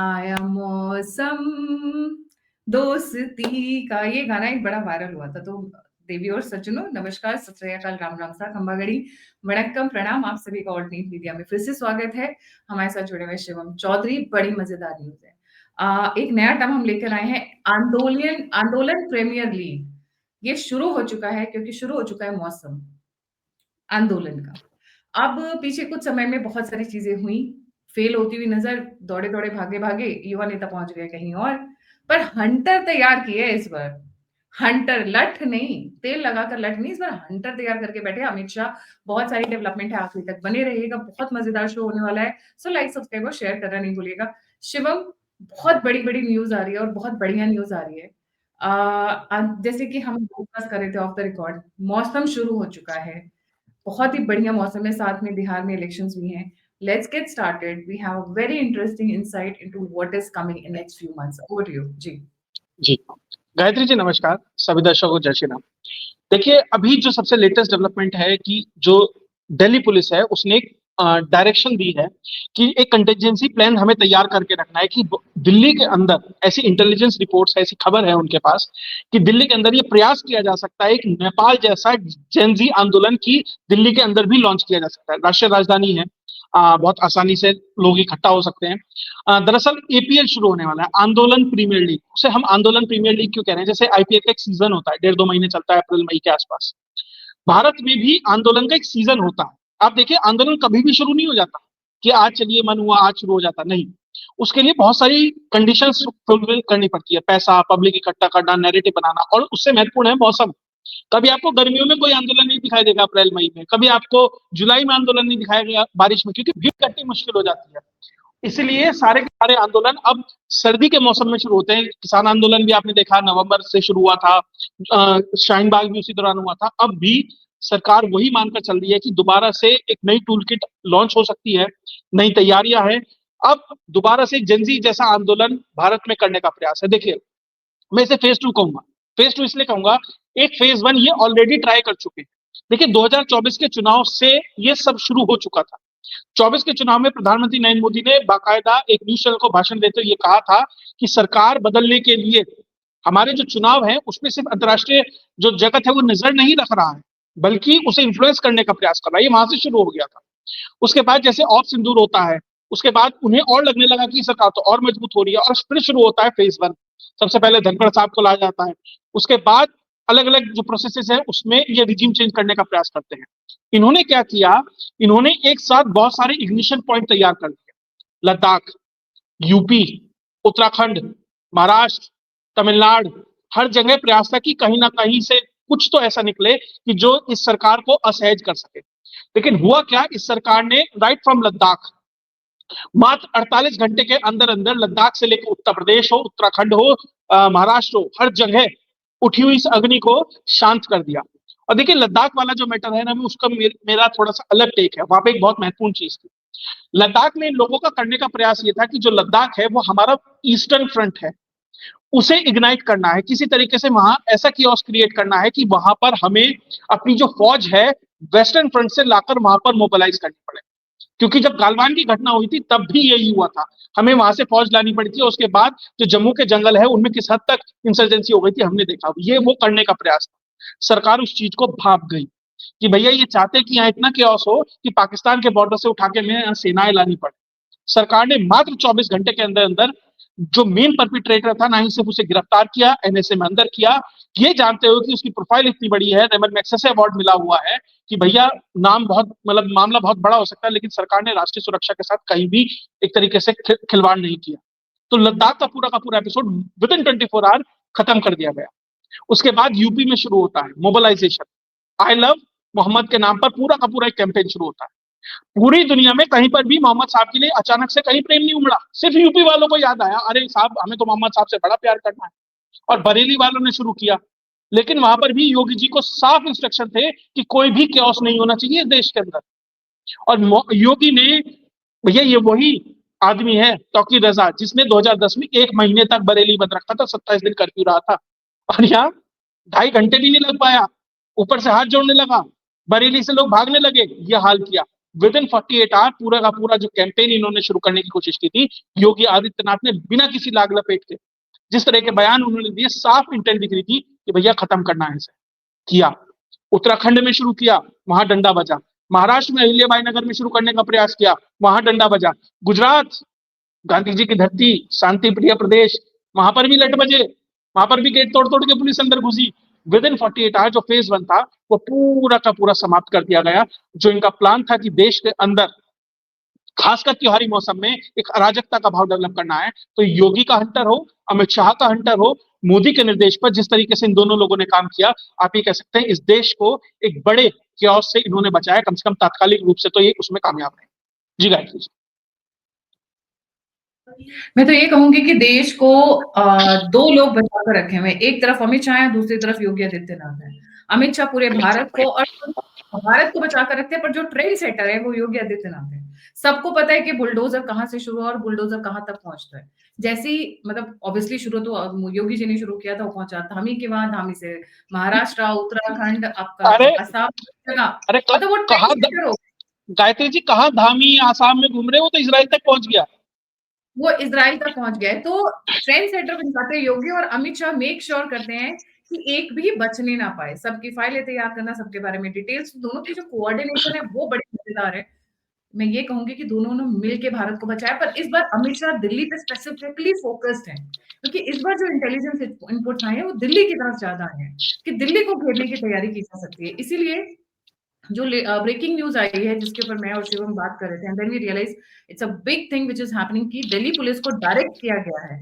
आया मौसम दोस्ती का, ये गाना एक बड़ा वायरल हुआ था। तो देवी और सज्जनों, नमस्कार, सत श्री अकाल, राम राम सा, खंबागड़ी, वणक्कम, प्रणाम। आप सभी का ऑल्ट न्यूज मीडिया में फिर से स्वागत है। हमारे साथ जुड़े हुए शिवम चौधरी। बड़ी मजेदार न्यूज है। एक नया टर्म हम लेकर आए हैं, आंदोलन आंदोलन प्रीमियर लीग। ये शुरू हो चुका है क्योंकि शुरू हो चुका है मौसम आंदोलन का। अब पीछे कुछ समय में बहुत सारी चीजें हुई, फेल होती हुई नजर, दौड़े-दौड़े, भागे-भागे युवा नेता पहुंच गए कहीं और। पर हंटर तैयार किए इस बार। हंटर, लठ नहीं, तेल लगाकर लठ नहीं, इस बार हंटर तैयार करके बैठे अमित शाह। बहुत सारी डेवलपमेंट है, आखिरी तक बने रहिएगा, बहुत मजेदार शो होने वाला है। सो लाइक, सब्सक्राइब और शेयर करना नहीं भूलिएगा। शिवम, बहुत बड़ी-बड़ी न्यूज़ आ रही है और बहुत बढ़िया न्यूज़ आ रही है। जैसे कि हम डिस्कस कर रहे थे ऑफ द रिकॉर्ड, मौसम शुरू हो चुका है। बहुत ही बढ़िया मौसम है, साथ में बिहार में इलेक्शंस भी हैं। Let's get started. We have a very interesting insight into what is coming in next few months. Over to you ji. जी, गायत्री जी नमस्कार। सभी दर्शकों को जय श्री राम। देखिए, अभी जो सबसे लेटेस्ट डेवलपमेंट है कि जो दिल्ली पुलिस है उसने एक डायरेक्शन दी है कि एक कंटिजेंसी प्लान हमें तैयार करके रखना है कि दिल्ली के अंदर ऐसी इंटेलिजेंस रिपोर्ट्स, ऐसी खबर है उनके पास कि दिल्ली के अंदर ये प्रयास किया जा सकता है, एक नेपाल जैसा जेनजी आंदोलन की दिल्ली के अंदर भी लॉन्च किया जा सकता है। राष्ट्रीय राजधानी है, बहुत आसानी से लोग इकट्ठा हो सकते हैं। दरअसल एपीएल शुरू होने वाला है, आंदोलन प्रीमियर लीग। उसे हम आंदोलन प्रीमियर लीग क्यों कह रहे हैं? जैसे आईपीएल का एक सीजन होता है, 1.5-2 महीने चलता है, अप्रैल मई के आसपास। भारत में भी आंदोलन का एक सीजन होता है। आप देखिए, आंदोलन कभी भी शुरू नहीं हो जाता कि आज चलिए मन हुआ आज शुरू हो जाता, नहीं। उसके लिए बहुत सारी कंडीशंस फुलफिल करनी पड़ती है, पैसा, पब्लिक इकट्ठा करना, नैरेटिव बनाना, और उससे महत्वपूर्ण है मौसम। कभी आपको गर्मियों में कोई आंदोलन नहीं दिखाई देगा अप्रैल मई में, कभी आपको जुलाई में आंदोलन नहीं दिखाएगा बारिश में, क्योंकि भीड़ इकट्ठी मुश्किल हो जाती है। इसलिए सारे के सारे आंदोलन अब सर्दी के मौसम में शुरू होते हैं। किसान आंदोलन भी आपने देखा नवंबर से शुरू हुआ था, शाहीन बाग भी उसी दौरान हुआ था। अब भी सरकार वही मानकर चल रही है कि दोबारा से एक नई टूल किट लॉन्च हो सकती है, नई तैयारियां हैं। अब दोबारा से एक जेंजी जैसा आंदोलन भारत में करने का प्रयास है। देखिए, मैं इसे फेज 2 कहूंगा। फेज 2 इसलिए कहूंगा, एक फेज 1 ये ऑलरेडी ट्राई कर चुके हैं। देखिए, 2024 के चुनाव से ये सब शुरू हो चुका था। 24 के चुनाव में प्रधानमंत्री नरेंद्र मोदी ने बाकायदा एक न्यूज चैनल को भाषण देते हुए ये कहा था कि सरकार बदलने के लिए हमारे जो चुनाव है उसमें सिर्फ अंतर्राष्ट्रीय जो जगत है वो नजर नहीं रख रहा है, बल्कि उसे इन्फ्लुएंस करने का प्रयास कर रहा है। ये वहां से शुरू हो गया था। उसके बाद जैसे ऑफ सिंदूर होता है, उसके बाद उन्हें और लगने लगा कि सरकार तो और मजबूत हो रही है, और फिर शुरू होता है फेज 1। सबसे पहले धनखड़ साहब को लाया जाता है, उसके बाद अलग अलग जो प्रोसेसेस है उसमें ये रिजीम चेंज करने का प्रयास करते हैं। इन्होंने क्या किया, इन्होंने एक साथ बहुत सारे इग्निशन पॉइंट तैयार कर दिए। लद्दाख, यूपी, उत्तराखंड, महाराष्ट्र, तमिलनाडु, हर जगह प्रयास था कि कहीं ना कहीं से कुछ तो ऐसा निकले कि जो इस सरकार को असहज कर सके। लेकिन हुआ क्या, इस सरकार ने राइट फ्रॉम लद्दाख मात्र 48 घंटे के अंदर अंदर लद्दाख से लेकर उत्तर प्रदेश हो, उत्तराखंड हो, महाराष्ट्र हो, हर जगह उठी हुई इस अग्नि को शांत कर दिया। और देखिए, लद्दाख वाला जो मैटर है ना, उसका मेरा थोड़ा सा अलग टेक है। वहां पे एक बहुत महत्वपूर्ण चीज थी। लद्दाख में इन लोगों का करने का प्रयास ये था कि जो लद्दाख है वो हमारा ईस्टर्न फ्रंट है, उसे इग्नाइट करना है, किसी तरीके से वहां ऐसा कियोस क्रिएट करना है कि वहां पर हमें अपनी जो फौज है वेस्टर्न फ्रंट से लाकर वहां पर मोबिलाइज करनी पड़े। क्योंकि जब गालवान की घटना हुई थी तब भी यही हुआ था, हमें वहां से फौज लानी पड़ी थी। और उसके बाद जो जम्मू के जंगल है उनमें किस हद तक इंसर्जेंसी हो गई थी हमने देखा। ये वो करने का प्रयास था। सरकार उस चीज को भाप गई कि भैया ये चाहते कि यहाँ इतना केओस हो कि पाकिस्तान के बॉर्डर से उठा के हमें यहाँ सेनाएं लानी पड़े। सरकार ने मात्र 24 घंटे के अंदर अंदर जो मेन परपिट्रेटर था, ना ही सिर्फ उसे गिरफ्तार किया, एनएसए में अंदर किया, ये जानते हुए कि उसकी प्रोफाइल इतनी बड़ी है, रेमन मैग्सेसे अवार्ड मिला हुआ है, कि भैया नाम बहुत, मतलब मामला बहुत बड़ा हो सकता है, लेकिन सरकार ने राष्ट्रीय सुरक्षा के साथ कहीं भी एक तरीके से खिलवाड़ नहीं किया। तो लद्दाख का पूरा एपिसोड विद इन 24 आवर खत्म कर दिया गया। उसके बाद यूपी में शुरू होता है मोबिलाइजेशन। आई लव मोहम्मद के नाम पर पूरा का पूरा एक कैंपेन शुरू होता है। पूरी दुनिया में कहीं पर भी मोहम्मद साहब के लिए अचानक से कहीं प्रेम नहीं उमड़ा, सिर्फ यूपी वालों को याद आया, अरे साहब हमें तो मोहम्मद साहब से बड़ा प्यार करना है, और बरेली वालों ने शुरू किया। लेकिन वहां पर भी योगी जी को साफ इंस्ट्रक्शन थे कि कोई भी केओस नहीं होना चाहिए देश के अंदर। और योगी ने, भैया ये वही आदमी है तौकीर रजा जिसने 2010 में 1 महीने तक बरेली बंद रखा था, 27 दिन कर्फ्यू रहा था, और यहाँ 2.5 घंटे भी नहीं लग पाया, ऊपर से हाथ जोड़ने लगा, बरेली से लोग भागने लगे, ये हाल किया। विद इन 48 आवर पूरा का पूरा जो कैंपेन इन्होंने शुरू करने की कोशिश की थी, योगी आदित्यनाथ ने बिना किसी लाग लपेट के जिस तरह के बयान उन्होंने दिए, साफ इंटेंट दिख रही थी कि भैया खत्म करना है इसे। किया, उत्तराखंड में शुरू किया, वहां डंडा बजा। महाराष्ट्र में अहिल्याबाई नगर में शुरू करने का प्रयास किया, वहां डंडा बजा। गुजरात, गांधी जी की धरती, शांति प्रिय प्रदेश, वहां पर भी लट बजे, वहां पर भी गेट तोड़ तोड़ के पुलिस अंदर घुसी। विद इन 48 आवर जो फेज 1 था वो पूरा का पूरा समाप्त कर दिया गया। जो इनका प्लान था कि देश के अंदर खासकर त्योहारी मौसम में एक अराजकता का भाव डेवलप करना है, तो योगी का हंटर हो, अमित शाह का हंटर हो, मोदी के निर्देश पर जिस तरीके से इन दोनों लोगों ने काम किया, आप ये कह सकते हैं इस देश को एक बड़े क्योस से इन्होंने बचाया, कम से कम तात्कालिक रूप से तो ये उसमें कामयाब है। जी गायत्री जी। मैं तो ये कहूंगी कि देश को दो लोग बचा कर रखे हुए हैं। एक तरफ अमित शाह है, दूसरी तरफ योगी आदित्यनाथ है। अमित शाह पूरे भारत को और भारत को बचा कर रखते हैं, पर जो ट्रेल सेटर है वो योगी आदित्यनाथ है। सबको पता है कि बुलडोजर कहाँ से शुरू हुआ और बुलडोजर कहाँ तक पहुंचता है। जैसी मतलब ऑब्वियसली शुरू तो योगी जी ने शुरू किया था, वो पहुंचा धामी के वहां, धामी से महाराष्ट्र, उत्तराखंड, आपका अरे असम, अरे मतलब वो कहा ट्रेल सेटर हो। गायत्री जी, कहा धामी आसाम में घूम रहे हो, तो इसराइल तक पहुंच गया। वो इज़राइल तक पहुंच गया है। तो ट्रेंड सेटर बन जाते हैं योगी, और अमित शाह मेक श्योर करते हैं कि एक भी बचने ना पाए। सबकी फाइलें तैयार करना, सबके बारे में डिटेल्स, दोनों की जो कोऑर्डिनेशन है वो बड़ी मजेदार है। मैं ये कहूंगी कि दोनों ने मिलके भारत को बचाया, पर इस बार अमित शाह दिल्ली पे स्पेसिफिकली फोकस्ड है, क्योंकि इस बार जो इंटेलिजेंस इनपुट्स आए हैं वो दिल्ली की तरफ ज्यादा आए हैं कि दिल्ली को घेरने की तैयारी की जा सकती है। इसीलिए जो ब्रेकिंग न्यूज आई है जिसके ऊपर मैं और शिवम बात कर रहे थे, and then we realize it's a big thing which is happening, कि दिल्ली पुलिस को डायरेक्ट किया गया है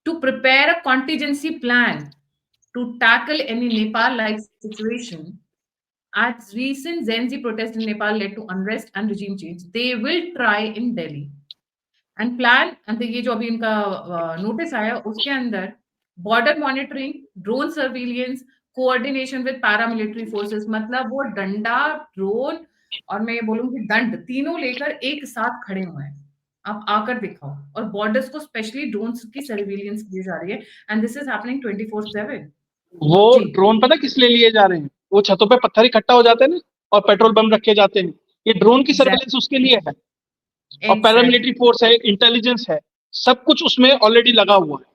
to prepare a contingency plan to tackle any Nepal like situation as recent Gen Z protests in Nepal led to unrest and regime change. They will try in Delhi and plan, and ये जो अभी इनका notice आया उसके अंदर border monitoring, drone surveillance, coordination with paramilitary forces, मतलब वो डंडा, ड्रोन और मैं ये बोलूंगी दंड, तीनों लेकर एक साथ खड़े हुए हैं। आप आकर दिखाओ, और बॉर्डर्स को स्पेशली ड्रोन की सर्विलियंस की जा रही है, एंड दिस इज हैपनिंग 24/7। वो जी, ड्रोन पता किस लिए लिए जा रहे हैं? वो छतों पे पत्थर इकट्ठा हो जाते हैं ना, और पेट्रोल बम रखे जाते हैं। ये ड्रोन की सर्वेलेंस उसके लिए है। और एग्जैक्टली। पैरामिलिट्री फोर्स है, इंटेलिजेंस है, सब कुछ उसमें ऑलरेडी लगा हुआ है।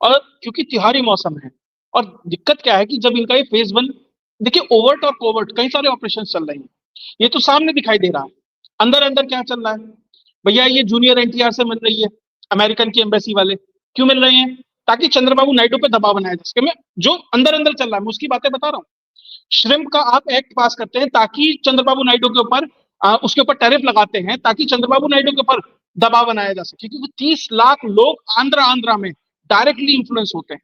और क्योंकि त्योहारी मौसम है, और दिक्कत क्या है कि जब इनका ये फेज 1, देखिए ओवर्ट और कोवर्ट कई सारे ऑपरेशन चल रहे हैं, ये तो सामने दिखाई दे रहा है। अंदर अंदर क्या चल रहा है? भैया ये जूनियर एनटीआर से मिल रही है, अमेरिकन की एम्बेसी वाले क्यों मिल रहे हैं? ताकि चंद्रबाबू नायडू पे दबाव बनाया जा सके। मैं जो अंदर अंदर चल रहा है मैं उसकी बातें बता रहा हूँ। श्रिम्प का आप एक्ट पास करते हैं ताकि चंद्रबाबू नायडू के ऊपर उसके ऊपर टैरिफ लगाते हैं ताकि चंद्रबाबू नायडू के ऊपर दबाव बनाया जा सके, क्योंकि 30 लाख लोग आंध्रा में डायरेक्टली इन्फ्लुएंस होते हैं।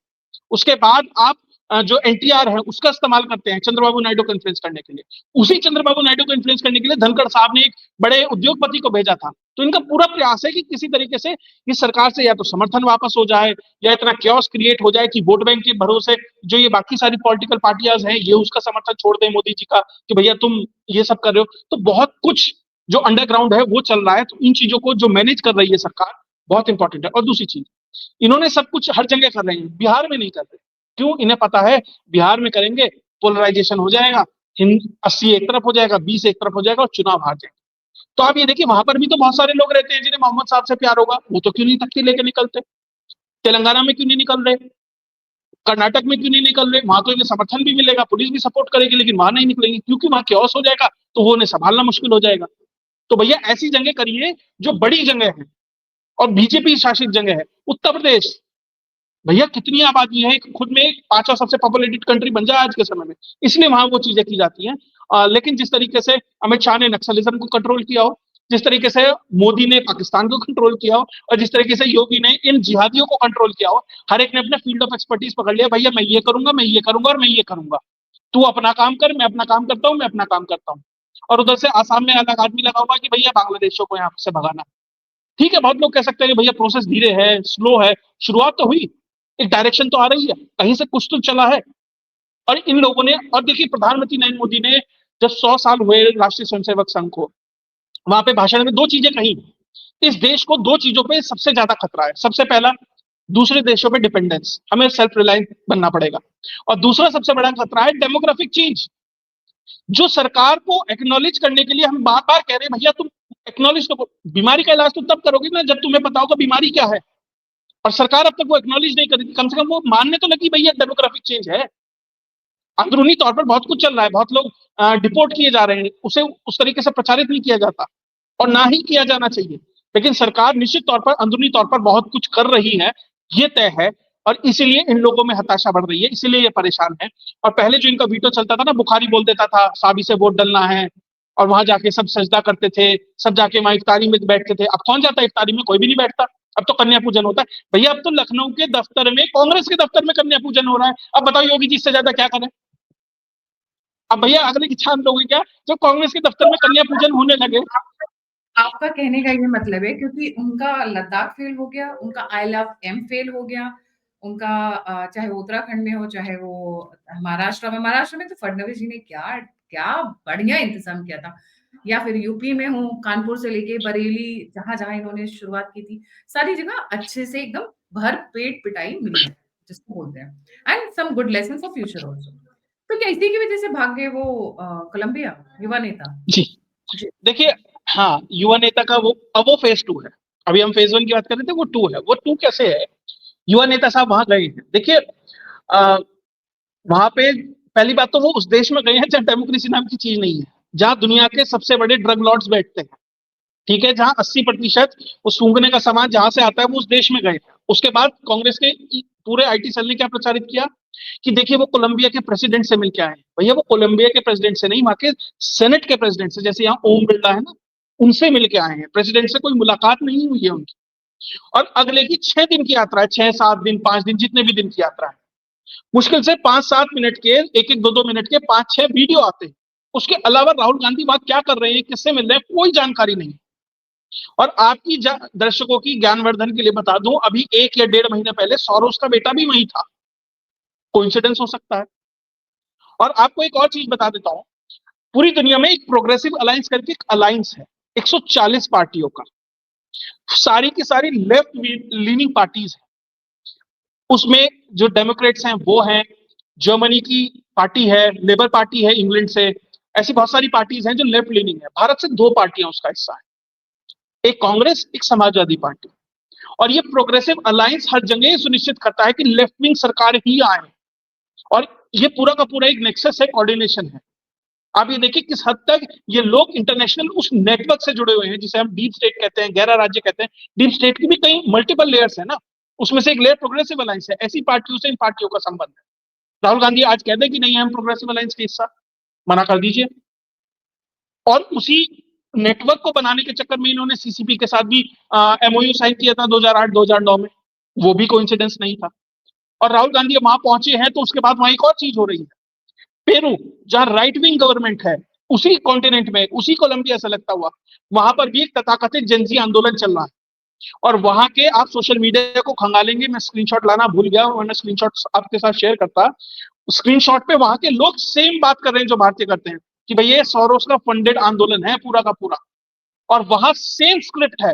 उसके बाद आप जो एनटीआर है उसका इस्तेमाल करते हैं चंद्रबाबू नायडू को इन्फ्लुएंस करने के लिए। उसी चंद्रबाबू नायडू को इन्फ्लुएंस करने के लिए धनखड़ साहब ने एक बड़े उद्योगपति को भेजा था। तो इनका पूरा प्रयास है कि किसी तरीके से इस सरकार से या तो समर्थन वापस हो जाए, या इतना क्योस क्रिएट हो जाए कि वोट बैंक के भरोसे जो ये बाकी सारी पॉलिटिकल पार्टियां हैं ये उसका समर्थन छोड़ दें मोदी जी का, कि भैया तुम ये सब कर रहे हो। तो बहुत कुछ जो अंडरग्राउंड है वो चल रहा है। तो इन चीजों को जो मैनेज कर रही है सरकार, बहुत इंपॉर्टेंट है। और दूसरी चीज, इन्होंने सब कुछ हर जगह कर रहे हैं, बिहार में नहीं कर रहे। क्यों? इन्हें पता है बिहार में करेंगे पोलराइजेशन हो जाएगा, हिंद 80 एक तरफ हो जाएगा, 20 एक तरफ हो जाएगा, और चुनाव हार जाएंगे। तो आप ये देखिए वहां पर भी तो बहुत सारे लोग रहते हैं जिन्हें मोहम्मद साहब से प्यार होगा, वो तो क्यों नहीं तख्ती लेके निकलते? तेलंगाना में क्यों नहीं निकल रहे? कर्नाटक में क्यों नहीं निकल रहे? वहां तो इन्हें समर्थन भी मिलेगा, पुलिस भी सपोर्ट करेगी, लेकिन वहां नहीं निकलेंगे क्योंकि वहां क्योस हो जाएगा, तो वो उन्हें संभालना मुश्किल हो जाएगा। तो भैया ऐसी जगह करिए जो बड़ी जगह है और बीजेपी शासित जगह है। उत्तर प्रदेश, भैया कितनी आबादी है, खुद में एक पांचवा सबसे पॉपुलेटेड कंट्री बन जाए आज के समय में, इसलिए वहां वो चीजें की जाती हैं। लेकिन जिस तरीके से अमित शाह ने नक्सलिज्म को कंट्रोल किया हो, जिस तरीके से मोदी ने पाकिस्तान को कंट्रोल किया हो, और जिस तरीके से योगी ने इन जिहादियों को कंट्रोल किया हो, हर एक ने अपने फील्ड ऑफ एक्सपर्टीज पकड़ लिया। भैया मैं ये करूंगा, मैं ये करूंगा और मैं ये करूंगा, तू अपना काम कर, मैं अपना काम करता हूँ, मैं अपना काम करता हूँ। और उधर से आसाम में अलग आदमी लगा हुआ कि भैया बांग्लादेशों को यहाँ से भगाना। ठीक है, बहुत लोग कह सकते हैं कि भैया प्रोसेस धीरे है, स्लो है, शुरुआत तो हुई, एक डायरेक्शन तो आ रही है, कहीं से कुछ तो चला है। और इन लोगों ने, और देखिए प्रधानमंत्री नरेंद्र मोदी ने जब 100 साल हुए राष्ट्रीय स्वयंसेवक संघ को, वहां पे भाषण में दो चीजें कही। इस देश को दो चीजों पे सबसे ज्यादा खतरा है। सबसे पहला, दूसरे देशों पे डिपेंडेंस, हमें सेल्फ रिलायंस बनना पड़ेगा। और दूसरा सबसे बड़ा खतरा है डेमोग्राफिक चेंज। जो सरकार को एक्नॉलेज करने के लिए हम बार बार कह रहे हैं, भैया तुम एक्नॉलेज तो बीमारी का इलाज तो तब करोगे ना जब तुम्हें पता होगा बीमारी क्या है। और सरकार अब तक वो एक्नॉलेज नहीं करी, कम से कम वो मानने तो लगी भैया डेमोग्राफिक चेंज है। अंदरूनी तौर पर बहुत कुछ चल रहा है, बहुत लोग डिपोर्ट किए जा रहे हैं, उसे उस तरीके से प्रचारित नहीं किया जाता और ना ही किया जाना चाहिए। लेकिन सरकार निश्चित तौर पर अंदरूनी तौर पर बहुत कुछ कर रही है, ये तय है। और इसीलिए इन लोगों में हताशा बढ़ रही है, इसीलिए ये परेशान है। और पहले जो इनका वीटो चलता था ना, बुखारी बोल देता था साबी से वोट डलना है, और वहां जाके सब सजदा करते थे, सब जाके वहां इफ्तारी में बैठते थे। अब कौन जाता है इफ्तारी में? कोई भी नहीं बैठता। अब तो कन्या पूजन होता है। भैया अब तो लखनऊ के दफ्तर में, कांग्रेस के दफ्तर में कन्या पूजन हो रहा है। अब बताओ योगी जी इससे ज्यादा क्या करें? अब भैया अगले की छान लोगे क्या, जब कांग्रेस के दफ्तर में कन्या पूजन होने लगे? आपका कहने का ये मतलब है क्योंकि उनका लद्दाख फेल हो गया, उनका आई लव एम फेल हो गया, उनका चाहे वो उत्तराखंड में हो, चाहे वो महाराष्ट्र में तो फडणवीस जी ने क्या क्या बढ़िया इंतजाम किया था, या फिर यूपी में हो, कानपुर से लेके बरेली, जहां जहां इन्होंने शुरुआत की थी, सारी जगह अच्छे से एकदम भर पेट पिटाई मिली है, जिसको बोलते हैं, and some good lesson for future also. तो क्या इसी की वजह से भाग गए वो कोलंबिया युवा नेता? जी जी। देखिए, हाँ, युवा नेता का वो, अब वो फेज 2 है। अभी हम फेज 1 की बात कर रहे थे, वो 2 है। वो 2 कैसे है? युवा नेता साहब वहां गए हैं। देखिए, वहां पे पहली बात तो वो उस देश में गए हैं जहां डेमोक्रेसी नाम की चीज नहीं है, जहां दुनिया के सबसे बड़े ड्रग लॉर्ड्स बैठते हैं। ठीक है, जहां 80% वो सूंघने का सामान जहां से आता है वो उस देश में गए। उसके बाद कांग्रेस के पूरे आईटी सेल ने क्या प्रचारित किया कि देखिए वो कोलंबिया के प्रेसिडेंट से मिल के आए। भैया वो कोलंबिया के प्रेसिडेंट से नहीं, वहां के सेनेट के प्रेसिडेंट से, जैसे यहाँ ओम बिरला है ना, उनसे मिल के आए हैं। प्रेसिडेंट से कोई मुलाकात नहीं हुई है उनकी। और अगले की 6 दिन की यात्रा है, 6-7 दिन 5 दिन, जितने भी दिन की यात्रा है। मुश्किल से 5-7 मिनट के, एक एक 2-2 मिनट के 5-6 वीडियो आते हैं। उसके अलावा राहुल गांधी वहां क्या कर रहे हैं, किससे मिल रहे हैं, कोई जानकारी नहीं। और आपकी दर्शकों की ज्ञानवर्धन के लिए बता दूं, अभी 1 या 1.5 महीने पहले सौरोस का बेटा भी वही था। कोइंसिडेंस हो सकता है? और आपको एक और चीज बता देता हूं, पूरी दुनिया में एक प्रोग्रेसिव अलायंस करके एक अलायंस है, 140 पार्टियों का, सारी की सारी लेफ्ट लीनिंग पार्टीज है। उसमें जो डेमोक्रेट्स हैं वो हैं, जर्मनी की पार्टी है, लेबर पार्टी है इंग्लैंड से, ऐसी बहुत सारी पार्टीज हैं जो लेफ्ट लीनिंग है। भारत से 2 पार्टियां उसका हिस्सा है, एक कांग्रेस, एक समाजवादी पार्टी। और ये प्रोग्रेसिव अलायंस हर जगह सुनिश्चित करता है कि लेफ्ट विंग सरकार ही आए। और ये पूरा का पूरा एक नेक्सस है, कोऑर्डिनेशन है। आप ये देखिए किस हद तक ये लोग इंटरनेशनल उस नेटवर्क से जुड़े हुए हैं जिसे हम डीप स्टेट कहते हैं, 11 राज्य कहते हैं। डीप स्टेट की भी कई मल्टीपल लेयर्स है ना, उसमें से एक लेयर प्रोग्रेसिव अलायंस है। ऐसी पार्टियों से इन पार्टियों का संबंध है। राहुल गांधी आज कहते हैं कि नहीं हम प्रोग्रेसिव अलायंस के हिस्सा, मना कर दीजिए। और उसी नेटवर्क को बनाने के चक्कर में इन्होंने सीसीपी के साथ भी एमओयू साइन किया था 2008-2009 में। वो भी कोइंसिडेंस नहीं था। और राहुल गांधी वहां पहुंचे हैं तो उसके बाद वहां एक और चीज हो रही है। पेरू, जहां राइट विंग गवर्नमेंट है, उसी कॉन्टिनेंट में, उसी कोलंबिया से लगता हुआ, वहां पर भी एक तथाकथित जेंजी आंदोलन चल रहा है। और वहां के आप सोशल मीडिया को खंगालेंगे, मैं स्क्रीनशॉट लाना भूल गया, वरना स्क्रीनशॉट आपके साथ शेयर करता। स्क्रीनशॉट पे वहां के लोग सेम बात कर रहे हैं जो भारतीय करते हैं, कि भैया ये सोरोस का फंडेड आंदोलन है पूरा का पूरा। और वहां सेम स्क्रिप्ट है,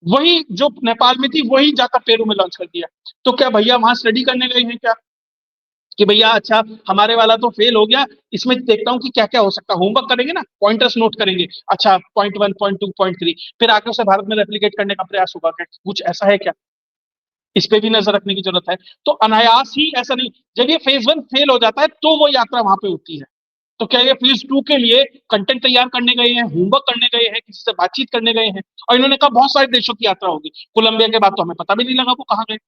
वही जो नेपाल में थी वही जाकर पेरू में लॉन्च कर दिया। तो क्या भैया वहां स्टडी करने गए हैं क्या, कि भैया अच्छा हमारे वाला तो फेल हो गया, इसमें देखता हूँ कि क्या क्या हो सकता है, होमवर्क करेंगे ना, पॉइंटर्स नोट करेंगे, अच्छा पॉइंट 1, पॉइंट 2, पॉइंट 3, फिर आगे उसे भारत में रेप्लिकेट करने का प्रयास होगा क्या? कुछ ऐसा है क्या? इस पे भी नजर रखने की जरूरत है। तो अनायास ही ऐसा नहीं, जब ये फेज 1 फेल हो जाता है तो वो यात्रा वहां पे होती है। तो क्या ये फेज 2 के लिए कंटेंट तैयार करने गए हैं, होमवर्क करने गए हैं, किसी से बातचीत करने गए हैं? और इन्होंने कहा बहुत सारे देशों की यात्रा होगी, कोलंबिया के बाद तो हमें पता भी नहीं लगा वो कहाँ गए।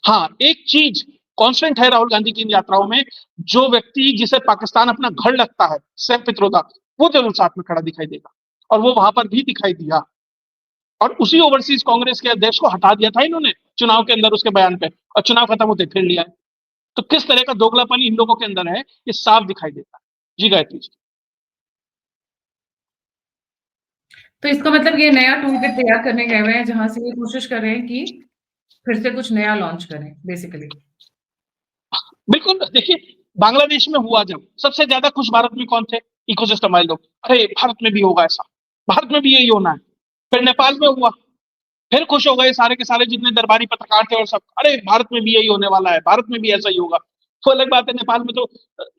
हाँ, एक चीज कांस्टेंट है राहुल गांधी की इन यात्राओं में, जो व्यक्ति जिसे पाकिस्तान अपना घर लगता है, सैफ पित्रोदा, वो जरूर साथ में खड़ा दिखाई देगा। और वो वहां पर भी दिखाई दिया। और उसी ओवरसीज कांग्रेस के अध्यक्ष को हटा दिया था इन्होंने चुनाव के अंदर उसके बयान पे, और चुनाव खत्म होते फिर लिया। तो किस तरह का दोगलापन इन लोगों के अंदर है, ये साफ दिखाई देता है। जी गायत्री जी। तो इसका मतलब ये नया टूल किट तैयार करने गए हुए हैं, जहां से ये कोशिश कर रहे हैं कि फिर से कुछ नया लॉन्च करें बेसिकली। बिल्कुल, देखिए बांग्लादेश में हुआ जब, सबसे ज्यादा खुश भारत में कौन थे? इकोसिस्टम वाले लोग। अरे भारत में भी होगा ऐसा, भारत में भी यही होना है। फिर नेपाल में हुआ, फिर खुश हो गए सारे के सारे जितने दरबारी पत्रकार थे और सब, अरे भारत में भी यही होने वाला है, भारत में भी ऐसा ही होगा। वो अलग बात है, नेपाल में तो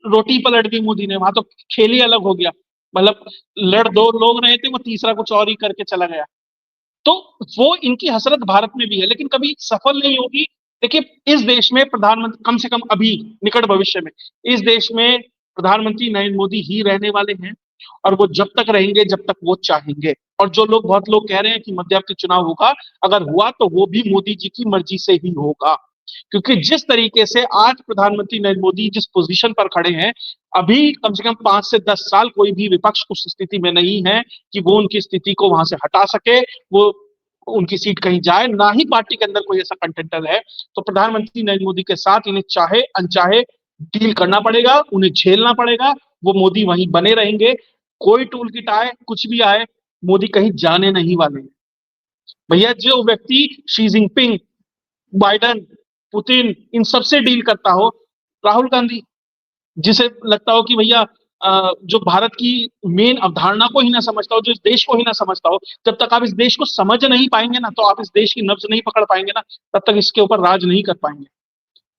रोटी पलट दी मोदी ने, वहां तो खेल ही अलग हो गया। मतलब लड़ दो लोग रहे थे, वो तीसरा कुछ और ही करके चला गया। तो वो इनकी हसरत भारत में भी है, लेकिन कभी सफल नहीं होगी। देखिए, इस देश में प्रधानमंत्री कम से कम अभी निकट भविष्य में इस देश में प्रधानमंत्री नरेंद्र मोदी ही रहने वाले हैं, और वो जब तक रहेंगे जब तक वो चाहेंगे। और जो लोग बहुत लोग कह रहे हैं कि मध्यावधि चुनाव होगा, अगर हुआ तो वो भी मोदी जी की मर्जी से ही होगा। क्योंकि जिस तरीके से आज प्रधानमंत्री नरेंद्र मोदी जिस पोजीशन पर खड़े हैं, अभी कम से कम 5 से 10 साल कोई भी विपक्ष उस स्थिति में नहीं है कि वो उनकी स्थिति को वहां से हटा सके, वो उनकी सीट कहीं जाए, ना ही पार्टी के अंदर कोई ऐसा कंटेंटर है। तो प्रधानमंत्री नरेंद्र मोदी के साथ इन्हें चाहे अनचाहे डील करना पड़ेगा, उन्हें झेलना पड़ेगा। वो मोदी वहीं बने रहेंगे, कोई टूल किट आए कुछ भी आए, मोदी कहीं जाने नहीं वाले हैं। भैया, जो व्यक्ति शी जिनपिंग, बाइडन, पुतिन, इन सबसे डील करता हो, राहुल गांधी, जिसे लगता हो कि भैया जो भारत की मेन अवधारणा को ही ना समझता हो, जो इस देश को ही ना समझता हो, जब तक आप इस देश को समझ नहीं पाएंगे ना, तो आप इस देश की नब्ज नहीं पकड़ पाएंगे ना, तब तक इसके ऊपर राज नहीं कर पाएंगे।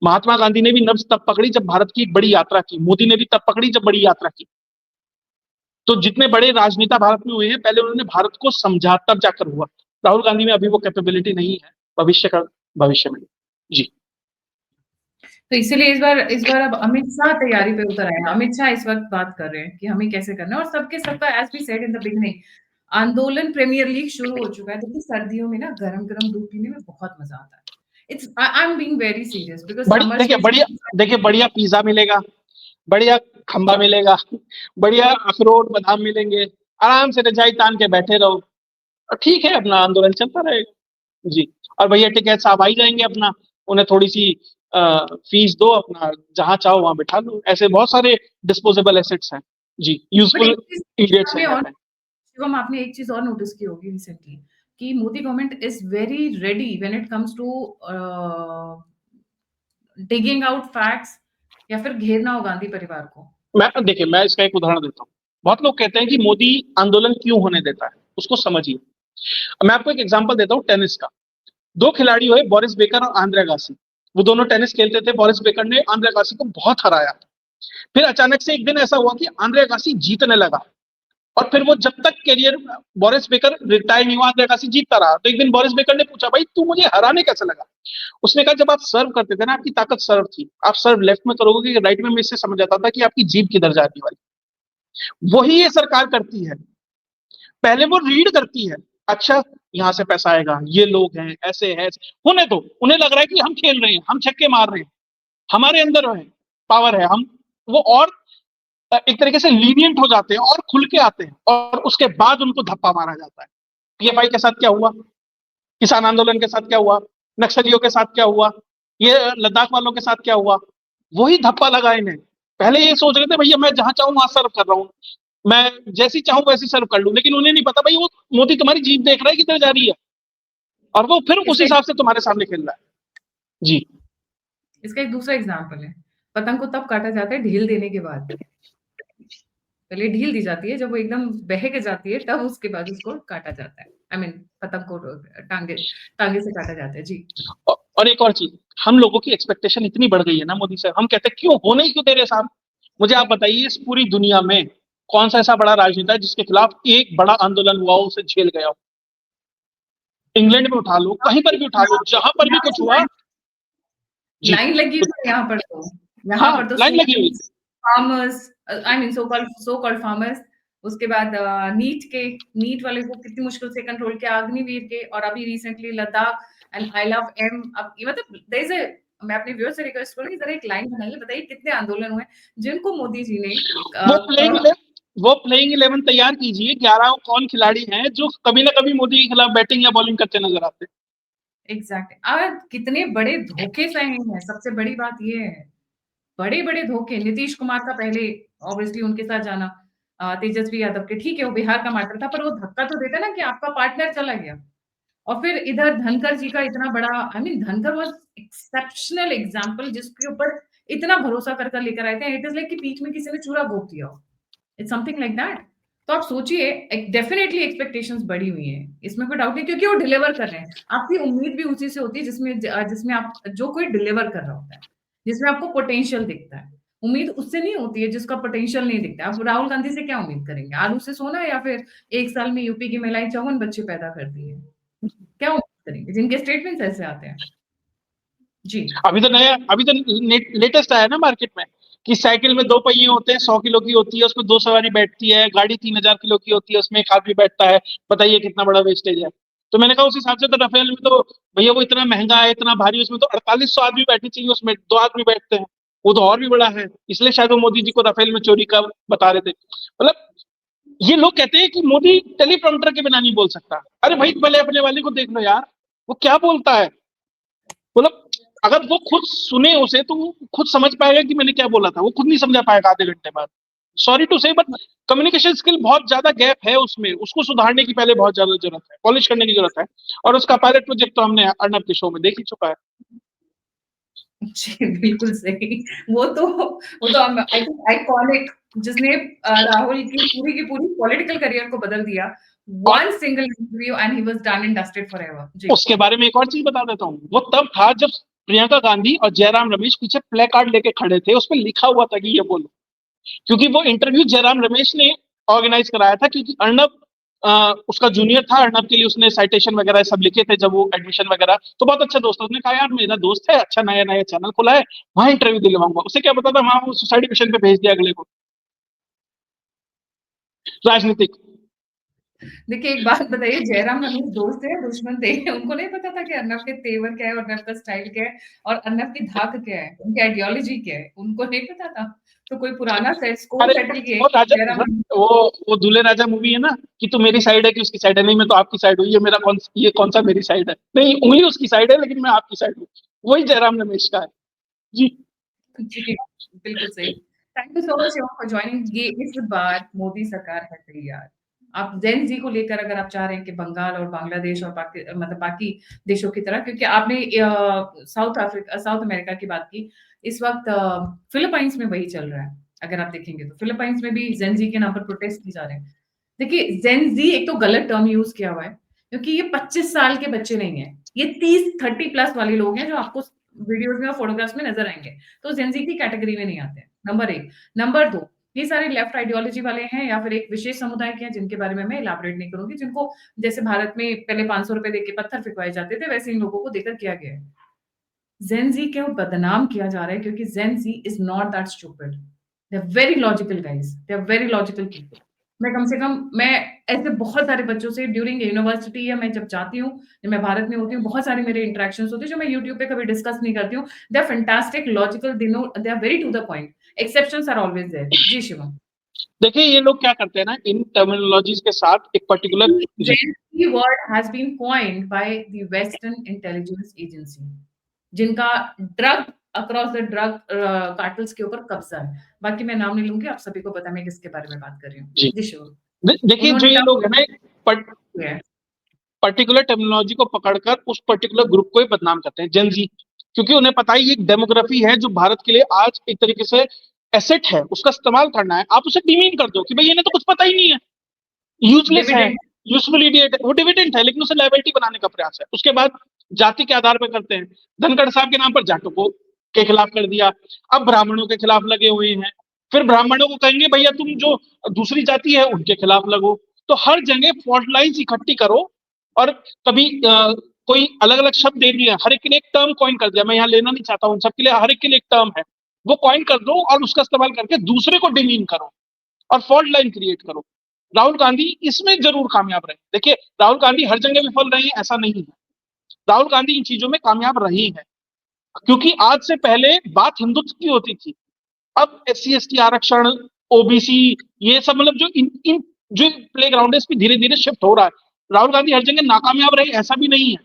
महात्मा गांधी ने भी नब्ज तब पकड़ी जब भारत की एक बड़ी यात्रा की, मोदी ने भी तब पकड़ी जब बड़ी यात्रा की। तो जितने बड़े राजनेता भारत में हुए हैं, पहले उन्होंने भारत को समझा तब जाकर हुआ। राहुल गांधी में अभी वो कैपेबिलिटी नहीं है, भविष्य में। जी। तो इसीलिए इस बार अब अमित शाह तैयारी पे उतर आए हैं। अमित शाह इस वक्त बात कर रहे हैं कि हमें कैसे करना है, और सबके सबका as we said in the beginning, आंदोलन प्रीमियर लीग शुरू हो चुका है। देखिए, सर्दियों में ना गरम गरम दूध पीने में बहुत मजा आता है। It's I am being very serious because बड़ी समर देखिए बढ़िया देखिए बढ़िया पिज्जा मिलेगा, बढ़िया खंबा मिलेगा, बढ़िया अखरोट बादाम मिलेंगे, आराम से रजाई तान के बैठे रहो, और ठीक है, अपना आंदोलन चलता रहेगा। जी। और भैया टिकैत साहब आ ही जाएंगे अपना, उन्हें थोड़ी सी फीस दो, अपना जहां चाहो वहां बिठा लो। ऐसे बहुत सारे डिस्पोजेबल एसेट्स हैं। जी, बट यूजफुल एक चीज इडियट्स आपने हैं और कहते हैं। शिवम, आपने एक चीज और नोटिस की होगी रिसेंटली कि Modi government is very ready when it comes to digging out facts या फिर घेरना हो गांधी परिवार को। मैं इसका एक उदाहरण देता हूँ। बहुत लोग कहते हैं कि मोदी आंदोलन क्यों होने देता है, उसको समझिए। मैं आपको एक एग्जांपल देता हूँ टेनिस का। दो खिलाड़ी हुए, बोरिस बेकर और आंद्रे अगासी। वो दोनों टेनिस खेलते थे। बोरिस बेकर ने आंद्रे अगासी को बहुत हराया। फिर अचानक से एक दिन ऐसा हुआ कि आंद्रे अगासी जीतने लगा, और फिर वो जब तक करियर, बोरिस बेकर रिटायर नहीं हुआ, आंद्रे अगासी जीतता रहा। तो एक दिन बोरिस बेकर ने पूछा, भाई तू मुझे हराने कैसे लगा? उसने कहा, जब आप सर्व करते थे ना, आपकी ताकत सर्व थी, आप सर्व लेफ्ट में करोगे कि राइट में, मैं इससे समझ आता था कि आपकी जीभ किधर जाती वाली। वही ये सरकार करती है। पहले वो रीड करती है, अच्छा यहां से पैसा आएगा, ये लोग हैं, ऐसे हैं, होने दो। उन्हें लग रहा है कि हम खेल रहे हैं, हम छक्के मार रहे हैं, हमारे अंदर है पावर है, हम वो और एक तरीके से लीनियंट हो जाते हैं और खुल के आते हैं, और उसके बाद उनको धप्पा मारा जाता है। पीएफआई के साथ क्या हुआ, किसान आंदोलन के साथ क्या हुआ, नक्सलियों के साथ क्या हुआ, ये लद्दाख वालों के साथ क्या हुआ, वही धप्पा लगा इन्हें। पहले ये सोच रहे थे भैया मैं जहां चाहूं वहां सर्व कर रहा हूं, मैं जैसी चाहूं वैसी सर्व कर लूं, लेकिन उन्हें नहीं पता भाई वो मोदी तुम्हारी जीत देख रहा है किधर जा रही है, और वो फिर उस इसका हिसाब से तुम्हारे सामने खेल रहा है। जी। इसका एक दूसरा एग्जाम्पल है, पतंग को तब काटा जाता है ढील देने के बाद। पहले ढील दी जाती है, जब वो एकदम बह के जाती है तब उसके बाद उसको काटा जाता है। आई मीन पतंग को टांगे टांगे से काटा जाता है। जी। और एक और चीज, हम लोगों की एक्सपेक्टेशन इतनी बढ़ गई है ना मोदी से, हम कहते हैं क्यों होने ही क्यों दे रहे साहब। मुझे आप बताइए, इस पूरी दुनिया में कौन सा ऐसा बड़ा राजनेता है जिसके खिलाफ एक बड़ा आंदोलन हुआ हो, उसे झेल गया हो? इंग्लैंड में उठा लो, कहीं पर भी उठा लो, जहां पर भी कुछ हुआ। जी। लाइन लगी तो, हुई है यहाँ पर तो, यहाँ हाँ, पर तो लाइन लगी हुई। Students, farmers, I mean so called farmers, उसके बाद नीट वाले को कितनी मुश्किल से कंट्रोल किया, अग्निवीर के, और अभी रिसेंटली लद्दाख एंड आई लव एम। अब ये मतलब देयर इज ए, मैं अपने व्यूअर्स से रिक्वेस्ट करूंगी जरा एक लाइन बनाइए, बताइए कितने आंदोलन हुए जिनको मोदी जी ने वो प्लेइंग वो प्लेइंग 11 तैयार कीजिए, 11 कौन खिलाड़ी हैं जो कभी ना कभी मोदी के खिलाफ बैटिंग या बॉलिंग करते नजर आते हैं। एग्जैक्टली, और कितने बड़े धोखे सहे हैं। सबसे बड़ी बात ये है, बड़े बड़े धोखे। नीतीश कुमार का पहले ऑब्वियसली उनके साथ जाना, तेजस्वी यादव के, ठीक है वो बिहार का मैटर था, पर वो धक्का तो देता ना कि आपका पार्टनर चला गया। और फिर इधर धनखड़ जी का इतना बड़ा, I mean Dhankhar was exceptional example, जिसके ऊपर इतना भरोसा कर कर लेकर आए थे। इट इज लाइक कि पीठ में किसी ने चूरा घोप दिया हो, इट्स समथिंग लाइक दैट। तो आप सोचिए, डेफिनेटली एक्सपेक्टेशंस बढ़ी हुई हैं, इसमें कोई डाउट नहीं, क्योंकि वो डिलीवर कर रहे हैं। आपकी उम्मीद भी उसी से होती है जिसमें जिसमें आप जो कोई डिलीवर कर रहा होता है। जिसमें आपको पोटेंशियल दिखता है। उम्मीद उससे नहीं होती है जिसका पोटेंशियल नहीं दिखता है। आप राहुल गांधी से क्या उम्मीद करेंगे? आलू से सोना या फिर 1 साल में यूपी की महिलाएँ 54 बच्चे पैदा करती है। क्या उम्मीद करेंगे? जिनके स्टेटमेंट्स ऐसे आते हैं। जी। अभी तो लेटेस्ट आया ना मार्केट में कि साइकिल में 2 पहिए होते हैं, 100 किलो की होती है, उसमें 2 सवारी बैठती है, गाड़ी 3,000 किलो की होती है, उसमें एक आदमी बैठता है। बताइए कितना बड़ा वेस्टेज है। तो मैंने कहा उस हिसाब से तो राफेल में तो भैया वो इतना महंगा है, इतना भारी, उसमें तो 4800 आदमी बैठनी चाहिए, उसमें 2 आदमी बैठते हैं। वो तो और भी बड़ा है, इसलिए शायद वो मोदी जी को राफेल में चोरी का बता रहे थे। मतलब ये लोग कहते हैं कि मोदी टेलीप्रॉम्प्टर के बिना नहीं बोल सकता। अरे भाई पहले अपने वाले को देख लो यार, वो क्या बोलता है। मतलब अगर वो खुद सुने उसे तो वो खुद समझ पाएगा कि मैंने क्या बोला था। वो खुद नहीं समझा पाएगा आधे घंटे बाद। सॉरी टू से, बट कम्युनिकेशन स्किल बहुत ज्यादा गैप है उसमें, उसको सुधारने की पहले बहुत ज्यादा जरूरत है, पॉलिश करने की जरूरत है। और उसका पायलट प्रोजेक्ट तो हमने अर्नब के शो में देख ही चुका है। जी, बिल्कुल सही। वो तो आई थिंक आइकॉनिक, जिसने राहुल की पूरी पॉलिटिकल करियर को बदल दिया। और one single interview and he was done and dusted forever. जी। उसके बारे में एक और चीज बता देता हूँ, वो तब था जब प्रियंका गांधी और जयराम रमेश पीछे प्ले कार्ड लेके खड़े थे, उसमें लिखा हुआ था कि ये बोलो। क्योंकि वो इंटरव्यू जयराम रमेश ने ऑर्गेनाइज कराया था, क्योंकि अर्नब उसका जूनियर था। अर्नब के लिए उसने साइटेशन वगैरह सब लिखे थे जब वो एडमिशन वगैरह। तो बहुत अच्छा दोस्त था, उसने कहा यार मेरा दोस्त है, अच्छा नया नया चैनल खुला है, वहां इंटरव्यू दिलवाऊंगा। उसे क्या पता था वहां वो सुसाइड मिशन पे भेज दिया अगले को, राजनीतिक। देखिए, एक बात बताइए, जयराम रमेश दोस्त थे या दुश्मन थे? उनको नहीं पता था कि अर्नब के तेवर क्या है, अर्नब का स्टाइल क्या है और अर्नब की धाक क्या है, उनकी आइडियोलॉजी क्या है? उनको नहीं पता था। तो कोई पुराना सेट स्कोर अरे सेटल किए वो राजा, जयराम रमेश। वो वो दूल्हे राजा मूवी है ना, कि तू मेरी साइड है कि उसकी साइड है। नहीं, मैं तो आपकी साइड हूँ। ये कौन सा मेरी साइड है? नहीं, उंगली उसकी साइड है लेकिन मैं आपकी साइड हूँ। वही जयराम रमेश का है। जी। जी, बिल्कुल सही। Thank you so much Shivam for joining. ये इस बार मोदी सरकार है तैयार। आप जेन ज़ी को लेकर अगर आप चाह रहे हैं कि बंगाल और बांग्लादेश और मतलब बाकी देशों की तरह, क्योंकि आपने साउथ अमेरिका की बात की। इस वक़्त फिलीपाइंस में वही चल रहा है। अगर आप देखेंगे तो फिलीपाइंस में भी जेन ज़ी के नाम पर प्रोटेस्ट किए जा रहे हैं। देखिए, जेन ज़ी एक तो गलत टर्म यूज़ किया हुआ है, क्योंकि ये 25 साल के बच्चे नहीं हैं। ये 30-30 प्लस वाले लोग हैं जो आपको वीडियोज़ में और फ़ोटोग्राफ्स में नज़र आएँगे। तो जेन ज़ी की कैटेगरी में नहीं आते हैं, नंबर 1। नंबर 2, ये सारे लेफ्ट आइडियोलॉजी वाले हैं या फिर एक विशेष समुदाय के हैं जिनके बारे में मैं इलैबोरेट नहीं करूँगी, जिनको जैसे भारत में पहले ₹500 देके पत्थर फेंकवाए जाते थे, वैसे इन लोगों को देकर किया गया है। जेन ज़ी क्यों बदनाम किया जा रहा है? क्योंकि Gen Z is not that stupid. They are very logical guys, they are very logical people. मैं कम से कम मैं ऐसे बहुत सारे बच्चों से ड्यूरिंग यूनिवर्सिटी या मैं जब जाती हूँ, जब मैं भारत में होती हूँ, बहुत सारे मेरे इंटरैक्शंस होते हैं जो मैं यूट्यूब पे कभी डिस्कस नहीं करती हूँ। They are fantastic, logical, they are very to the point. Exceptions are always there. जी, शिवम। देखिए ये लोग क्या करते हैं ना, इन टर्मिनोलॉजीज के साथ एक particular. Ji. Gen Z word has been coined by the Western intelligence agency, जिनका drug across the drug cartels के ऊपर कब्जा है। बाकी मैं नाम नहीं लूँगी, आप सभी को पता है मैं किसके बारे में बात कर रही हूँ। जी। जी, श्योर। देखिए जो उन्होंने ये लोग टर्म हैं ना, किया है। पर्टिकुलर टर्मिनोलॉजी को पकड़कर उस पर्टिकुलर ग्रुप को ही बदनाम करते हैं, जेन जी। क्योंकि उन्हें पता है ये एक डेमोग्राफी है जो भारत के लिए आज एक तरीके से एसेट है, उसका इस्तेमाल करना है। आप उसे डिमीन कर दो कि भाई इन्हें तो कुछ पता ही नहीं है, यूजलेस है, डिविडेंड। यूजफुल इडियट है। वो डिविडेंट है लेकिन उसे लाइबिलिटी बनाने का प्रयास है। उसके बाद जाति के आधार पर करते हैं। धनखड़ साहब के नाम पर जाटों को के खिलाफ कर दिया, अब ब्राह्मणों के खिलाफ लगे हुए हैं। फिर ब्राह्मणों को कहेंगे भैया तुम जो दूसरी जाति है उनके खिलाफ लगो। तो हर जगह फॉल्ट लाइन्स इकट्ठी करो। और कभी कोई अलग अलग शब्द दे दिया, हर एक के लिए एक टर्म कॉइन कर दिया। मैं यहाँ लेना नहीं चाहता हूँ, सबके लिए हर एक के लिए एक टर्म है, वो कॉइन कर दो और उसका इस्तेमाल करके दूसरे को डिमीन करो और फॉल्ट लाइन क्रिएट करो। राहुल गांधी इसमें जरूर कामयाब रहे। देखिए राहुल गांधी हर जगह विफल रहे हैं ऐसा नहीं है, राहुल गांधी इन चीजों में कामयाब रही है। क्योंकि आज से पहले बात हिंदुत्व की होती थी, अब SC ST आरक्षण, ओबीसी, ये सब मतलब जो इन इन जो प्ले ग्राउंड है इस पे धीरे धीरे शिफ्ट हो रहा है। राहुल गांधी हर जगह नाकामयाब रहे ऐसा भी नहीं है,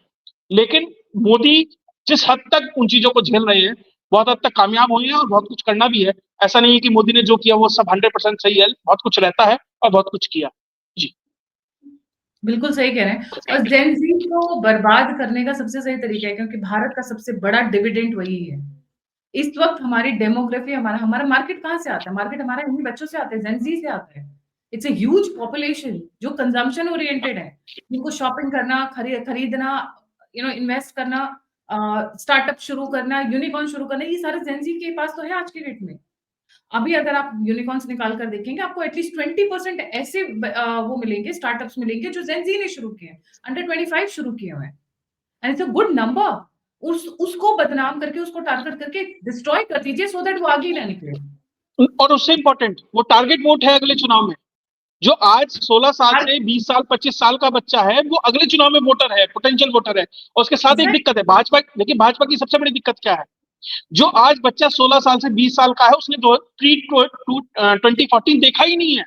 लेकिन मोदी जिस हद तक उन चीजों को झेल रहे हैं बहुत हद तक कामयाब हुए हैं और बहुत कुछ करना भी है। ऐसा नहीं है कि मोदी ने जो किया वो सब 100% सही है, बहुत कुछ रहता है और बहुत कुछ किया। जी। बिल्कुल सही कह रहे हैं। और जेन ज़ी को बर्बाद करने का सबसे सही तरीका है, क्योंकि भारत का सबसे बड़ा डिविडेंड वही है। इस वक़्त हमारी डेमोग्राफी, हमारा हमारा मार्केट कहाँ से आता है? मार्केट हमारा इन्हीं बच्चों से आता है, जेन ज़ी से आता है। इट्स अ ह्यूज पॉपुलेशन जो कंजम्पशन ओरिएंटेड है, जिनको शॉपिंग करना, खरीदना, इन्वेस्ट करना स्टार्टअप शुरू करना, यूनिकॉर्न शुरू करना, ये सारे जेन के पास तो है आज की डेट में। अभी अगर आप यूनिकॉर्न्स निकाल कर देखेंगे, आपको एटलीस्ट 20% ऐसे वो मिलेंगे, स्टार्टअप्स मिलेंगे जो जेन ने शुरू किए हैं, अंडर 25 शुरू किए हुए हैं। And it's a good number. उसको बदनाम करके, उसको टारगेट करके डिस्ट्रॉय कर दीजिए सो दैट वो आगे ही ना निकले। और उससे इंपॉर्टेंट वो टारगेट वोट है अगले चुनाव में। जो आज 16 साल से 20 साल 25 साल का बच्चा है वो अगले चुनाव में वोटर है, पोटेंशियल वोटर है। और उसके साथ एक दिक्कत है भाजपा, देखिए भाजपा की सबसे बड़ी दिक्कत क्या है, जो आज बच्चा 16 साल से 20 साल का है उसने 2014 देखा ही नहीं है।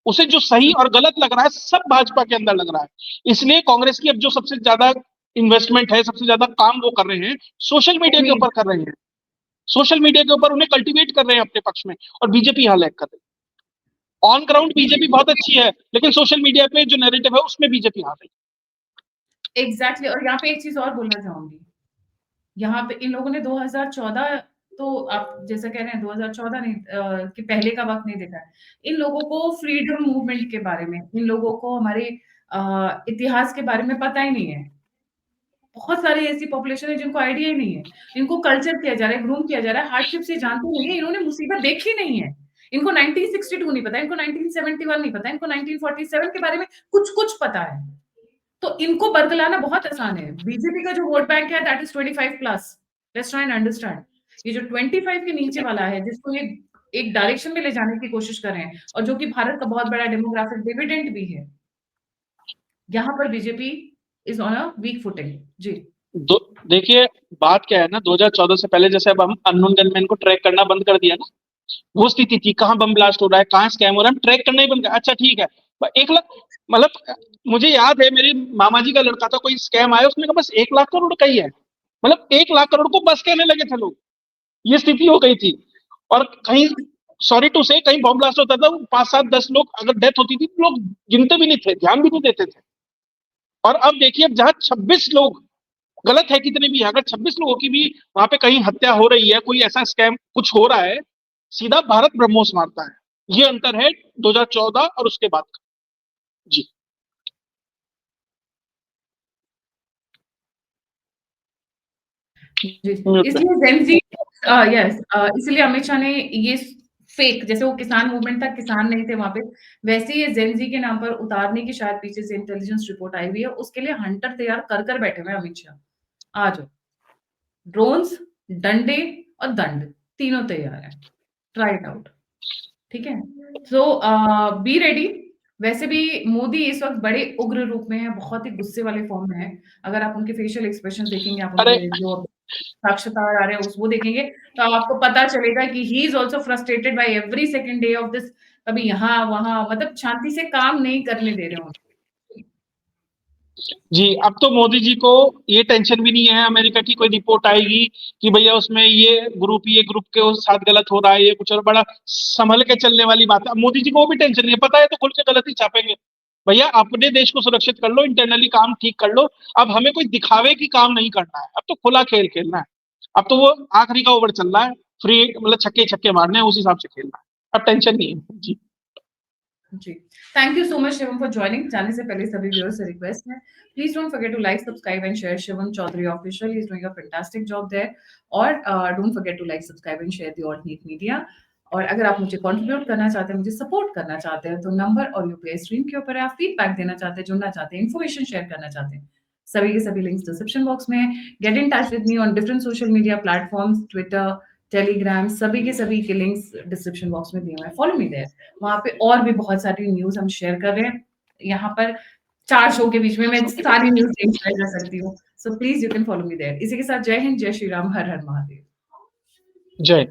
उसे जो सही और गलत लग रहा है सब भाजपा के अंदर लग रहा है। इसलिए कांग्रेस की अब जो सबसे ज्यादा इन्वेस्टमेंट है, सबसे ज्यादा काम वो कर रहे हैं सोशल मीडिया के ऊपर कर रहे हैं। सोशल मीडिया के ऊपर उन्हें कल्टीवेट कर रहे हैं अपने पक्ष में, और बीजेपी यहाँ लैग कर रही है। ऑन ग्राउंड बीजेपी बहुत अच्छी है, लेकिन सोशल मीडिया पे जो नैरेटिव है उसमें बीजेपी हार रही है। एग्जैक्टली। और यहाँ पे एक चीज और बोलना चाहूंगी, यहाँ पे इन लोगों ने 2014, तो आप जैसा कह रहे हैं 2014 नहीं, कि पहले का वक्त नहीं देखा है। इन लोगों को फ्रीडम मूवमेंट के बारे में, इन लोगों को हमारे इतिहास के बारे में पता ही नहीं है। बहुत सारी ऐसी पॉपुलेशन है जिनको आइडिया ही नहीं है। इनको कल्चर किया जा रहा है, ग्रूम किया जा रहा है, हार्डशिप से जानते नहीं है, इन्होंने मुसीबत देखी नहीं है। इनको 1962 नहीं पता, इनको 1971 नहीं पता, इनको 1947 के बारे में कुछ-कुछ पता है। तो इनको बरगलाना बहुत आसान है। बीजेपी का जो वोट बैंक है that is 25 plus. Let's try and understand. ये जो 25 के नीचे वाला है, जिसको ये एक डायरेक्शन में ले जाने की कोशिश कर रहे हैं, और जो कि भारत का बहुत बड़ा डेमोग्राफिक डिविडेंड भी है, यहाँ पर BJP is on a weak footing. जी। देखिए बात क्या है ना, 2014 से पहले जैसे अब हम अननोन गनमैन को ट्रैक करना बंद कर दिया ना, वो स्थिति थी कहाँ बम ब्लास्ट हो रहा है, कहाँ स्कैम हो रहा है, हम ट्रैक करना ही बंद कर। अच्छा ठीक है, 1 लाख, मतलब मुझे याद है मेरे मामा जी का लड़का था, कोई स्कैम आया, उसने कहा बस 1 लाख करोड़ का ही है, मतलब 1 लाख करोड़ को बस कहने लगे थे लोग। ये स्थिति हो गई थी। और कहीं, सॉरी टू से, कहीं बम ब्लास्ट होता था 5 7 10 लोग अगर डेथ होती थी तो लोग गिनते भी नहीं थे, ध्यान भी नहीं देते थे। और अब देखिए अब जहां 26 लोग, गलत है कितने भी, अगर 26 लोगों की भी वहां पे कहीं हत्या हो रही है, कोई ऐसा स्कैम कुछ हो रहा है, सीधा भारत ब्रह्मोस मारता है। ये अंतर है 2014 और उसके बाद का। जी। इसलिए जेन जी, यस, इसलिए अमित शाह ने ये फेक, जैसे वो किसान मूवमेंट था, किसान नहीं थे वहां पे, वैसे ये जेन जी के नाम पर उतारने की शायद पीछे से इंटेलिजेंस रिपोर्ट आई हुई है। उसके लिए हंटर तैयार कर कर बैठे हुए हैं अमित शाह। आ जाओ, ड्रोन्स, डंडे और दंड तीनों तैयार है। Try it out. ठीक है, सो बी रेडी। वैसे भी मोदी इस वक्त बड़े उग्र रूप में है, बहुत ही गुस्से वाले फॉर्म में है। अगर आप उनके फेशियल एक्सप्रेशन देखेंगे, आप अरे उनके जो साक्षात्कार आ रहे हैं उस वो देखेंगे, तो आपको पता चलेगा कि he is also frustrated by every second day of this. कभी यहाँ वहां, मतलब शांति से काम नहीं करने दे रहे होंगे। जी, अब तो मोदी जी को ये टेंशन भी नहीं है अमेरिका की कोई रिपोर्ट आएगी कि भैया उसमें ये ग्रुप के साथ गलत हो रहा है, ये कुछ और बड़ा संभल के चलने वाली बात है। अब मोदी जी को वो भी टेंशन नहीं है, पता है तो खुल के गलत ही छापेंगे। भैया अपने देश को सुरक्षित कर लो, इंटरनली काम ठीक कर लो। अब हमें कोई दिखावे की काम नहीं करना है, अब तो खुला खेल खेलना है। अब तो वो आखिरी का ओवर चल रहा है, फ्री मतलब छक्के छक्के मारने हैं, उस हिसाब से खेलना है। अब टेंशन नहीं है जी। जी, thank you so much Shivam for joining. जाने से पहले सभी व्यूअर्स से रिक्वेस्ट है, please don't forget to like, subscribe and share Shivam Chaudhary official. He is doing a fantastic job there. और don't forget to like, subscribe and share the alt neat media. और अगर आप मुझे कंट्रीब्यूट करना चाहते हैं, मुझे सपोर्ट करना चाहते हैं, तो नंबर और यूपीआई स्क्रीन के ऊपर है। आप फीडबैक देना चाहते हैं, जुड़ना चाहते हैं, इन्फॉर्मेशन शेयर करना चाहते हैं, सभी के सभी लिंक्स डिस्क्रिप्शन बॉक्स में है। Get in touch with me on different social media platforms, Twitter, Telegram, सभी के सभी के लिंक्स डिस्क्रिप्शन बॉक्स में दिए हुए हैं। Follow me there. वहां पे और भी बहुत सारी न्यूज हम शेयर कर रहे हैं। यहाँ पर 4 शो के बीच में मैं सारी न्यूज नहीं शेयर कर सकती हूँ। So please you can follow me there. इसी के साथ जय हिंद, जय श्री राम, हर हर महादेव। जय।